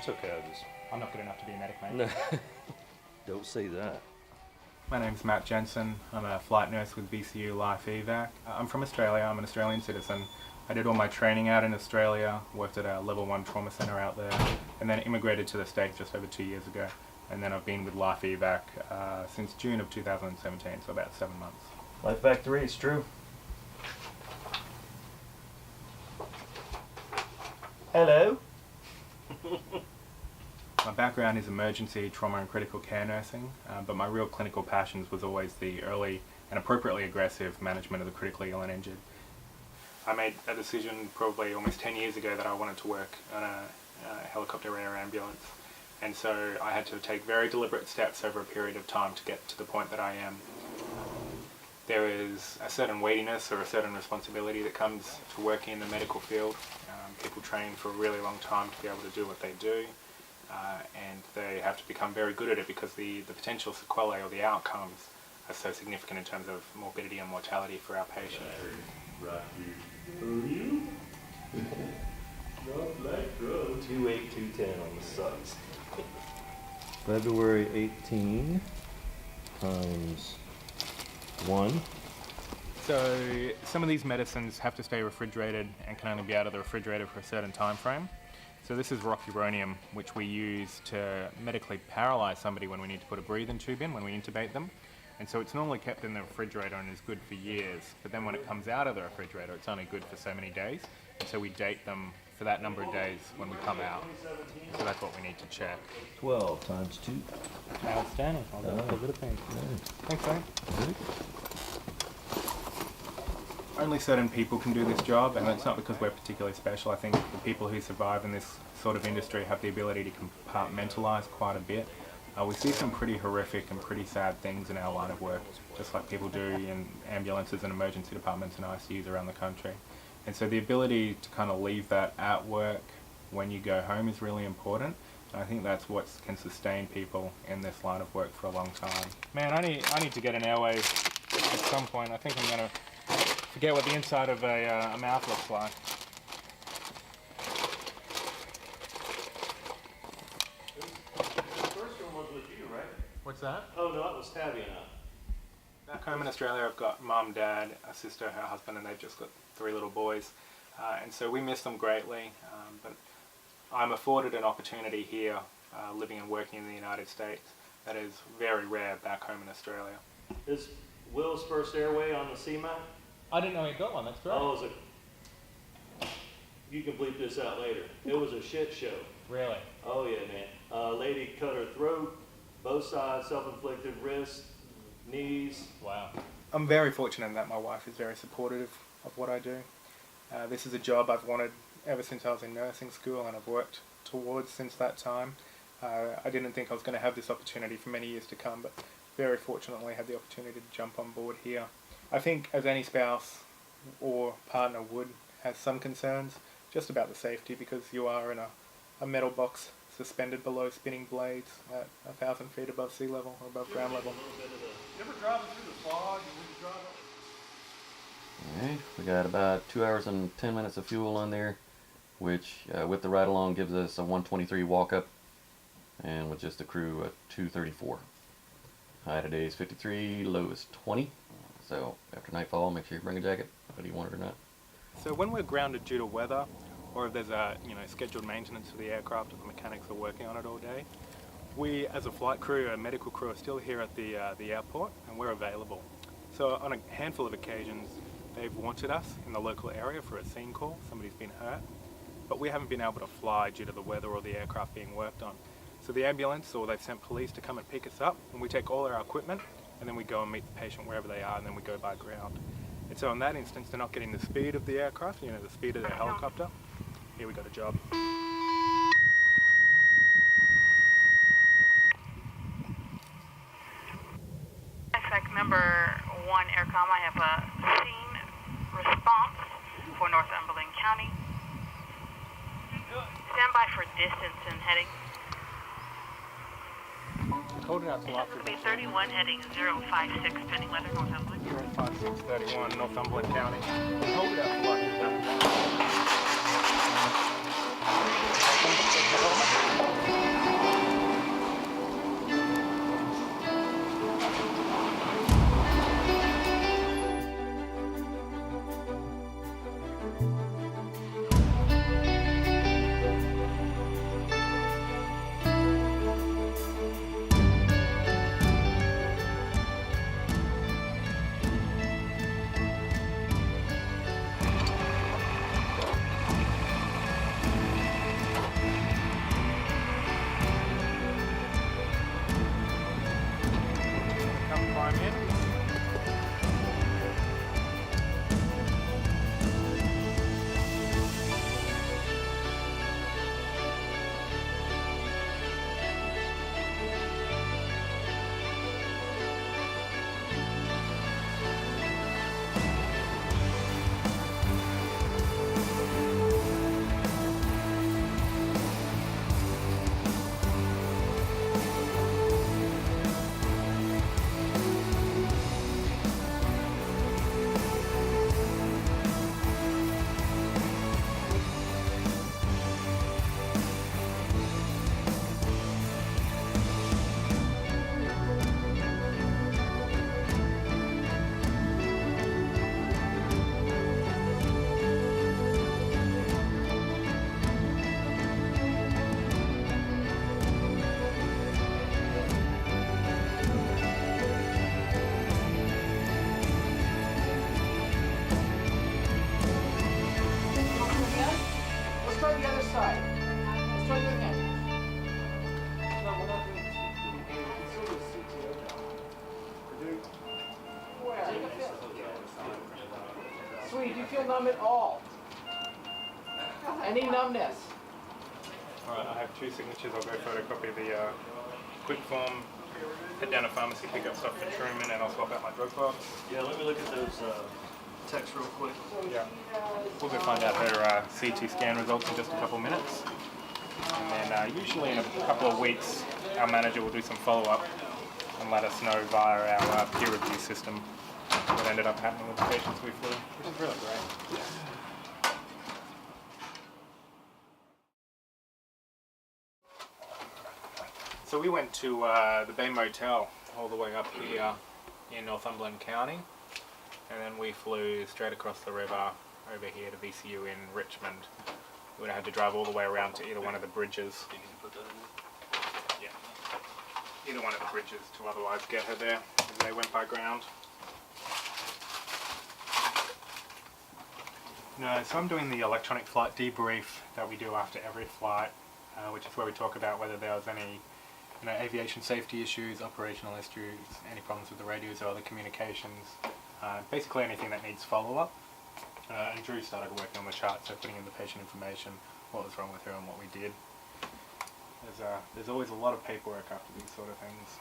It's okay, I'm not good enough to be a medic, mate. No. Don't say that. My name's Matt Jensen. I'm a flight nurse with BCU Life Evac. I'm from Australia. I'm an Australian citizen. I did all my training out in Australia, worked at a level 1 trauma centre out there, and then immigrated to the States just over 2 years ago. And then I've been with Life Evac since June of 2017, so about 7 months. Life Back 3, it's true. Hello. My background is emergency, trauma and critical care nursing, but my real clinical passions was always the early and appropriately aggressive management of the critically ill and injured. I made a decision probably almost 10 years ago that I wanted to work on a helicopter air ambulance, and so I had to take very deliberate steps over a period of time to get to the point that I am. There is a certain weightiness or a certain responsibility that comes to working in the medical field. People train for a really long time to be able to do what they do, and they have to become very good at it because the potential sequelae or the outcomes are so significant in terms of morbidity and mortality for our patients. You? Not like 28210 on the sucks. February 18 times 1. So some of these medicines have to stay refrigerated and can only be out of the refrigerator for a certain time frame. So this is rocuronium, which we use to medically paralyze somebody when we need to put a breathing tube in, when we intubate them. And so it's normally kept in the refrigerator and is good for years. But then when it comes out of the refrigerator, it's only good for so many days. And so we date them for that number of days when we come out. So that's what we need to check. 12 times 2. Outstanding. I'll go with a bit of pain. Thanks, mate. Only certain people can do this job, and it's not because we're particularly special. I think the people who survive in this sort of industry have the ability to compartmentalise quite a bit. We see some pretty horrific and pretty sad things in our line of work, just like people do in ambulances and emergency departments and ICUs around the country. And so the ability to kind of leave that at work when you go home is really important. And I think that's what can sustain people in this line of work for a long time. Man, I need to get an airway at some point. I think I'm going to forget what the inside of a mouth looks like. The first one was with you, right? What's that? Oh, no, it was Tabby and I. Back home in Australia, I've got mum, dad, a sister, her husband, and they've just got 3 little boys. And so we miss them greatly, but I'm afforded an opportunity here, living and working in the United States, that is very rare back home in Australia. Is Will's first airway on the CMAC? I didn't know he got one, that's great. Oh, it was you can bleep this out later. It was a shit show. Really? Oh yeah, man. A lady cut her throat, both sides, self-inflicted, wrists, knees. Wow. I'm very fortunate in that my wife is very supportive of what I do. This is a job I've wanted ever since I was in nursing school, and I've worked towards since that time. I didn't think I was going to have this opportunity for many years to come, but very fortunately had the opportunity to jump on board here. I think as any spouse or partner would have some concerns just about the safety, because you are in a metal box suspended below spinning blades at 1,000 feet above sea level or above ground level. You ever drive through the fog? Alright, we got about 2 hours and 10 minutes of fuel on there, which with the ride along gives us a 123 walk up, and with just the crew a 234. High today is 53, low is 20. So after nightfall, make sure you bring a jacket, whether you want it or not. So when we're grounded due to weather, or if there's a scheduled maintenance for the aircraft, or the mechanics are working on it all day, we as a flight crew, a medical crew, are still here at the airport, and we're available. So on a handful of occasions, they've wanted us in the local area for a scene call. Somebody's been hurt, but we haven't been able to fly due to the weather or the aircraft being worked on. So the ambulance, or they've sent police to come and pick us up, and we take all our equipment, and then we go and meet the patient wherever they are, and then we go by ground. And so in that instance, they're not getting the speed of the aircraft, the speed of the helicopter. Here we got a job. Suspect number 1 Aircom, I have a scene response for Northumberland County. Stand by for distance and heading. Hold it out till after. It'll be 31 heading 056 pending weather Northumberland. 05631 Northumberland County. Hold it out till after. numb at all? Any numbness? Alright, I have 2 signatures. I'll go photocopy the quick form, head down to pharmacy, pick up stuff for Truman, and I'll swap out my drug box. Yeah, let me look at those texts real quick. Yeah. We'll go find out her CT scan results in just a couple of minutes. And then usually in a couple of weeks, our manager will do some follow-up and let us know via our peer review system what ended up happening with the patients we flew, which is really great. So we went to the Bay Motel all the way up here in Northumberland County, and then we flew straight across the river over here to VCU in Richmond. We would have had to drive all the way around to either one of the bridges. Yeah, either one of the bridges to otherwise get her there, as they went by ground. No, so I'm doing the electronic flight debrief that we do after every flight, which is where we talk about whether there was any aviation safety issues, operational issues, any problems with the radios or other communications, basically anything that needs follow-up. And Drew started working on the chart, so putting in the patient information, what was wrong with her and what we did. There's always a lot of paperwork after these sort of things.